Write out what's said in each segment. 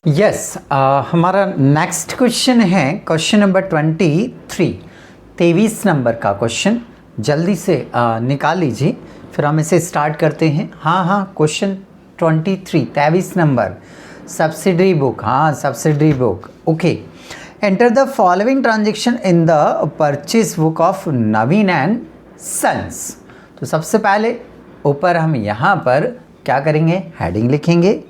Yes हमारा next question है question number 23 number का क्वेश्चन। जल्दी से निकाल लीजिए, फिर हम इसे स्टार्ट करते हैं। हाँ क्वेश्चन 23 नंबर, सब्सिडरी बुक। हाँ subsidiary book, okay. Enter the following transaction in the purchase book of Naveen and Sons. तो सबसे पहले ऊपर हम यहाँ पर क्या करेंगे, हेडिंग लिखेंगे,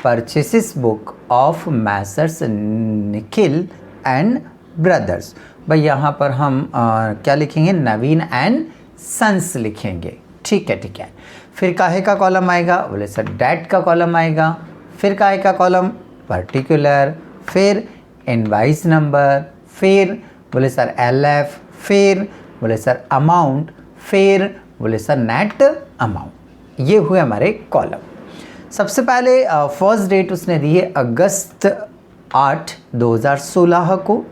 purchases book of Messrs Nikhil and brothers. भाई यहाँ पर हम क्या लिखेंगे, नवीन एंड सन्स लिखेंगे। ठीक है। फिर काहे का कॉलम आएगा, बोले सर डेट का कॉलम आएगा। फिर काहे का कॉलम, पर्टिकुलर। फिर इनवाइस नंबर। फिर बोले सर LF। फिर बोले सर अमाउंट। फिर बोले सर नेट अमाउंट। ये हुए हमारे कॉलम। सबसे पहले फर्स्ट डेट उसने दी है अगस्त 8, 2016 को।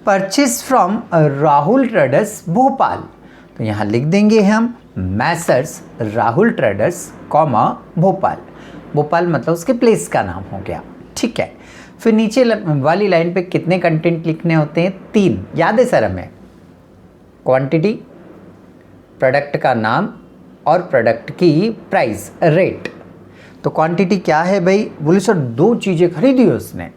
Purchase from Rahul traders Bhopal. तो यहाँ लिख देंगे हम Messrs Rahul traders comma Bhopal. Bhopal मतलब उसके प्लेस का नाम हो गया। ठीक है। फिर नीचे वाली लाइन पे कितने कंटेंट लिखने होते हैं, 3। याद है सर हमें, क्वांटिटी, प्रोडक्ट का नाम और प्रोडक्ट की प्राइस, रेट। तो क्वांटिटी क्या है भाई, बोले सर 2 चीज़ें खरीदी है उसने,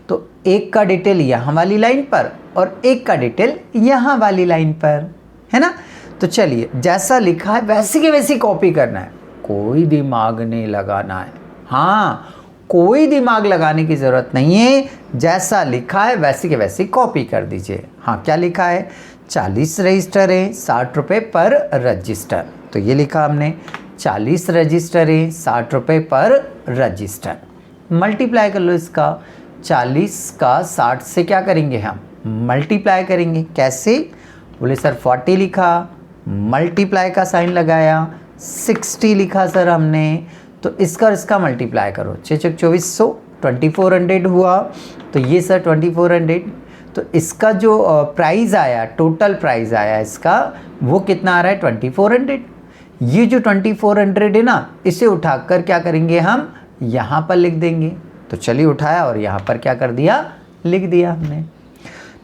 तो एक का डिटेल यहाँ वाली लाइन पर और एक का डिटेल यहाँ वाली लाइन पर, है ना। तो चलिए जैसा लिखा है वैसे की वैसी कॉपी करना है, कोई दिमाग नहीं लगाना है। हाँ कोई दिमाग लगाने की ज़रूरत नहीं है, जैसा लिखा है वैसे के वैसी कॉपी कर दीजिए। हाँ क्या लिखा है, 40 रजिस्टर है, 60 रुपये पर रजिस्टर। तो ये लिखा हमने 40 रजिस्टर है, 60 रुपये पर रजिस्टर। मल्टीप्लाई कर लो इसका, 40 का 60 से क्या करेंगे हम, मल्टीप्लाई करेंगे। कैसे, बोले सर 40 लिखा, मल्टीप्लाई का साइन लगाया, 60 लिखा सर हमने, तो इसका और इसका मल्टीप्लाई करो, 6 6 2400, 2400 हुआ। तो ये सर 2400, तो इसका जो प्राइस आया, टोटल प्राइस आया इसका, वो कितना आ रहा है, 2400। ये जो 2400 है ना, इसे उठाकर क्या करेंगे हम, यहाँ पर लिख देंगे। तो चलिए उठाया और यहाँ पर क्या कर दिया, लिख दिया हमने।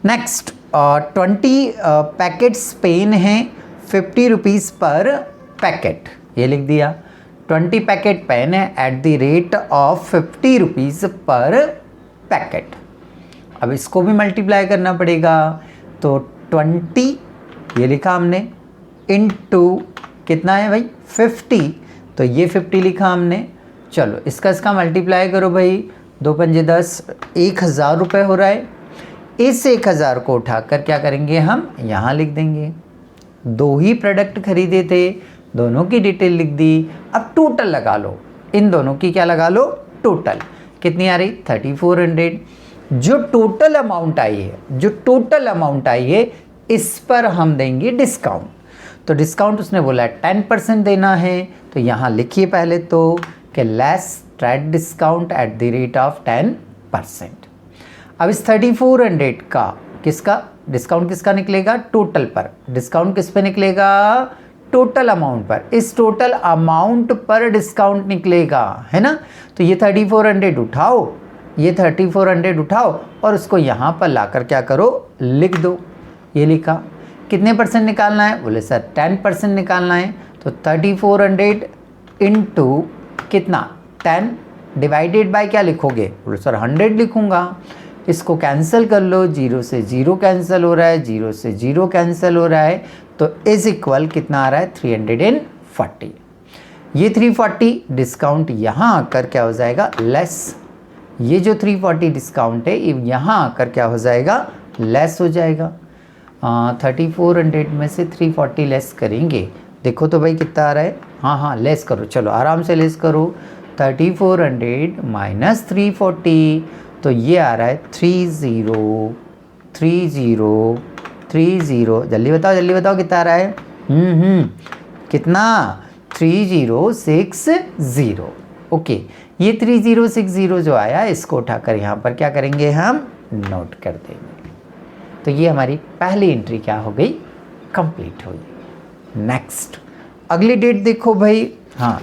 नेक्स्ट 20 पैकेट्स पेन हैं, 50 रुपीज़ पर पैकेट, ये लिख दिया। 20 पैकेट पेन है at the rate of 50 rupees पर पैकेट। अब इसको भी मल्टीप्लाई करना पड़ेगा, तो 20 ये लिखा हमने इनटू कितना है भाई, 50, तो ये 50 लिखा हमने। चलो इसका मल्टीप्लाई करो भाई, 2 पंजे 10, 1000 रुपये हो रहा है। इस 1000 को उठाकर क्या करेंगे हम, यहाँ लिख देंगे। 2 ही प्रोडक्ट खरीदे थे, दोनों की डिटेल लिख दी। अब टोटल लगा लो, इन दोनों की क्या लगा लो, टोटल कितनी आ रही, 3400। जो टोटल अमाउंट आई है, इस पर हम देंगे डिस्काउंट। तो डिस्काउंट उसने बोला है 10% देना है, तो यहाँ लिखिए पहले तो कि less trade discount at the rate of 10%। अब इस 3400 का किसका डिस्काउंट, किसका निकलेगा, टोटल पर। डिस्काउंट किस पे निकलेगा, टोटल अमाउंट पर। इस टोटल अमाउंट पर डिस्काउंट निकलेगा, है ना। तो ये 3400 उठाओ, ये 3400 उठाओ और उसको यहाँ पर लाकर क्या करो, लिख दो। ये लिखा। कितने परसेंट निकालना है, बोले सर 10% निकालना है। तो 3400 इंटू कितना, 10 डिवाइडेड बाय क्या लिखोगे, बोले सर 100 लिखूँगा। इसको कैंसिल कर लो, 0 से 0 कैंसिल हो रहा है, 0 से 0 कैंसिल हो रहा है, तो इज इक्वल कितना आ रहा है, 340। ये 340 डिस्काउंट यहाँ आकर क्या हो जाएगा, लेस। ये जो 340 डिस्काउंट है यहाँ आकर क्या हो जाएगा, लेस हो जाएगा। 3400 में से 340 लेस करेंगे, देखो तो भाई कितना आ रहा है। हाँ लेस करो, चलो आराम से लेस करो। 3400 माइनस 340, तो ये आ रहा है 303030। जल्दी बताओ कितना आ रहा है, कितना, 3060। ओके, ये 3060 जो आया, इसको उठाकर यहाँ पर क्या करेंगे, हम नोट कर देंगे। तो ये हमारी पहली एंट्री क्या हो गई, कंप्लीट हो गई। नेक्स्ट अगली डेट देखो भाई। हाँ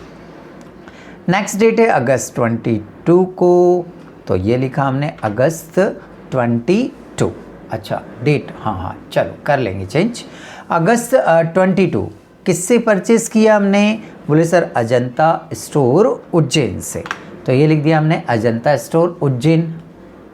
नेक्स्ट डेट है अगस्त 22 को, तो तो ये लिखा हमने अगस्त 22। अच्छा डेट, हाँ चलो कर लेंगे चेंज। अगस्त 22 किससे परचेस किया हमने? बोले सर अजंता स्टोर उज्जैन से, तो ये लिख दिया हमने अजंता स्टोर उज्जैन।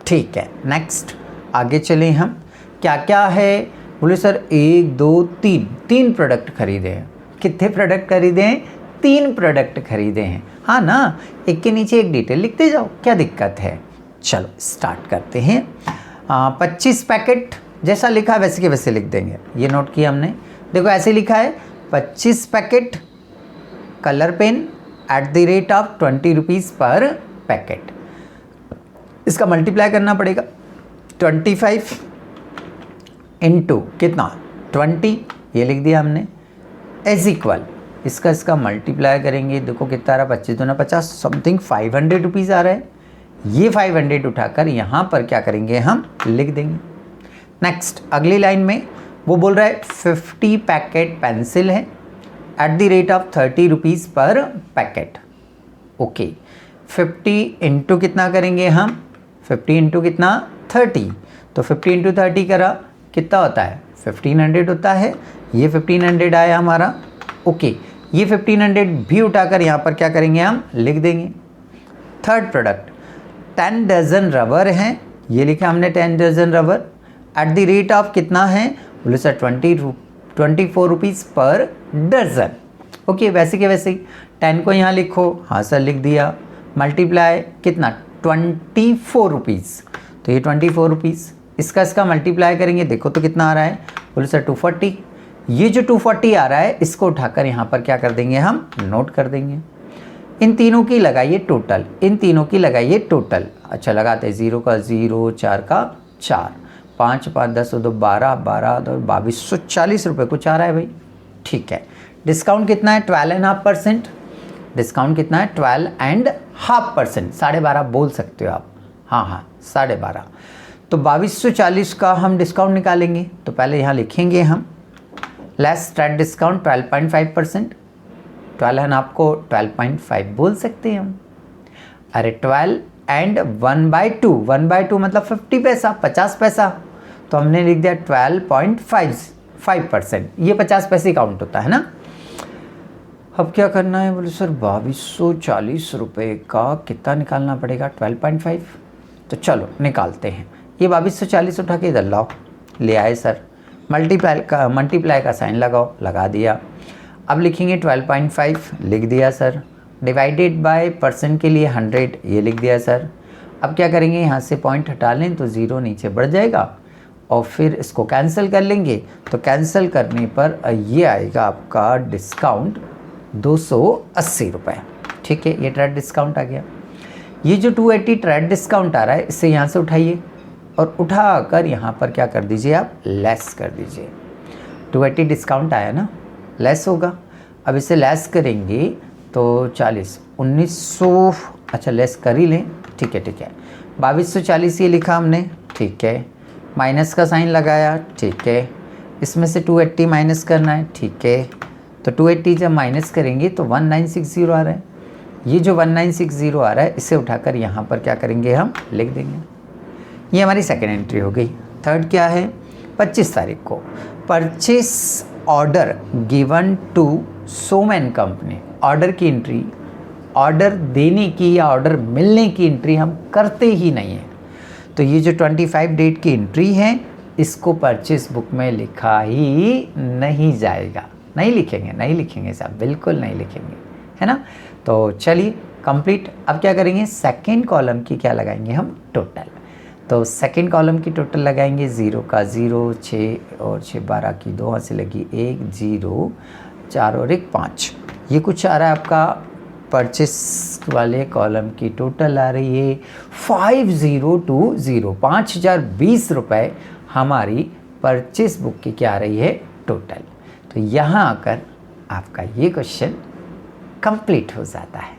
ठीक है, नेक्स्ट आगे चलें हम। क्या क्या है? बोले सर 1 2 3 प्रोडक्ट खरीदे हैं। कितने प्रोडक्ट खरीदे हैं? 3 प्रोडक्ट खरीदे हैं, हाँ ना। एक के नीचे एक डिटेल लिखते जाओ, क्या दिक्कत है। चलो स्टार्ट करते हैं। 25 पैकेट, जैसा लिखा है वैसे के वैसे लिख देंगे। ये नोट किया हमने, देखो ऐसे लिखा है 25 पैकेट कलर पेन @ 20 रुपीज़ पर पैकेट। इसका मल्टीप्लाई करना पड़ेगा 25 इंटू कितना 20, ये लिख दिया हमने, इज इक्वल इसका मल्टीप्लाई करेंगे। देखो कितना आ रहा है, 25 दूना 50, समथिंग 500 रुपीज़ आ रहा है। ये 500 उठाकर यहाँ पर क्या करेंगे, हम लिख देंगे। नेक्स्ट अगली लाइन में वो बोल रहा है 50 पैकेट पेंसिल है @ 30 रुपीज़ पर पैकेट। ओके, 50 इंटू कितना करेंगे हम, 50 इंटू कितना 30, तो 50 इंटू 30 करा कितना होता है 1500 होता है। ये 1500 आया हमारा। ओके, ये 1500 भी उठाकर यहाँ पर क्या करेंगे, हम लिख देंगे। थर्ड प्रोडक्ट 10 डजन रबर हैं, ये लिखा हमने 10 डजन रबर @ कितना है, बोले sir 24 rupees per dozen. Okay, वैसे के वैसे ही 10 को यहाँ लिखो, हाँ सर लिख दिया, मल्टीप्लाई कितना 24 रुपीज़, तो ये 24 रुपीज़, इसका मल्टीप्लाई करेंगे, देखो तो कितना आ रहा है, बोले सर 240। ये जो 240 आ रहा है इसको उठाकर यहाँ पर क्या कर देंगे, हम नोट कर देंगे। इन तीनों की लगाइए टोटल, इन तीनों की लगाइए टोटल। अच्छा लगाते हैं, 0 का 0, 4 का 4, 5 5 10 2 12, 12 2 2240 रुपये कुछ आ रहा है भाई। ठीक है, डिस्काउंट कितना है 12.5%। डिस्काउंट कितना है 12.5%, 12.5 बोल सकते हो आप, हाँ 12.5। तो 2240 का हम डिस्काउंट निकालेंगे, तो पहले यहाँ लिखेंगे हम लेस ट्रेड डिस्काउंट 12.5%। 12 है ना, आपको 12.5 बोल सकते हैं हम। अरे 12 एंड 1/2, 1/2 मतलब 50 पैसा, 50 पैसा, तो हमने लिख दिया 12.5%। ये 50 पैसे काउंट होता है ना। अब क्या करना है, बोले सर 2240 रुपये का कितना निकालना पड़ेगा 12.5, तो चलो निकालते हैं। ये 2240 उठा के इधर लाओ, ले आए सर, मल्टीप्लाई का साइन लगाओ, लगा दिया। अब लिखेंगे 12.5, लिख दिया सर, डिवाइडेड बाय परसेंट के लिए 100, ये लिख दिया सर। अब क्या करेंगे, यहाँ से पॉइंट हटा लें तो 0 नीचे बढ़ जाएगा, और फिर इसको कैंसिल कर लेंगे, तो कैंसिल करने पर ये आएगा आपका डिस्काउंट 280 रुपये। ठीक है, ये ट्रेड डिस्काउंट आ गया। ये जो 280 ट्रेड डिस्काउंट आ रहा है, इससे यहाँ से उठाइए और उठाकर यहाँ पर क्या कर दीजिए, आप लेस कर दीजिए। 280 डिस्काउंट आया ना, लेस होगा। अब इसे लेस करेंगे तो 40 1900, अच्छा लेस कर ही लें, ठीक है 2240 ये लिखा हमने, ठीक है, माइनस का साइन लगाया, ठीक है, इसमें से 280 माइनस करना है, ठीक है, तो 280 जब माइनस करेंगे तो 1960 आ रहा है। ये जो 1960 आ रहा है इसे उठाकर यहाँ पर क्या करेंगे, हम लिख देंगे। ये हमारी सेकेंड एंट्री हो गई। थर्ड क्या है, 25 तारीख को purchase order given to Soman company. Order की एंट्री, ऑर्डर देने की या ऑर्डर मिलने की एंट्री हम करते ही नहीं है, तो ये जो 25 डेट की एंट्री है इसको परचेस बुक में लिखा ही नहीं जाएगा। नहीं लिखेंगे साहब, बिल्कुल नहीं लिखेंगे, है ना। तो चलिए कंप्लीट। अब क्या करेंगे, सेकेंड कॉलम की क्या लगाएंगे हम, टोटल। तो सेकेंड कॉलम की टोटल लगाएंगे, 0 का 0, 6 और 6 12 की 2 हाथ से लगी 1, 0 4 और 1 5। ये कुछ आ रहा है आपका परचेस वाले कॉलम की टोटल आ रही है 5020, 5020 रुपये हमारी परचेस बुक की क्या आ रही है, टोटल। तो यहाँ आकर आपका ये क्वेश्चन कंप्लीट हो जाता है।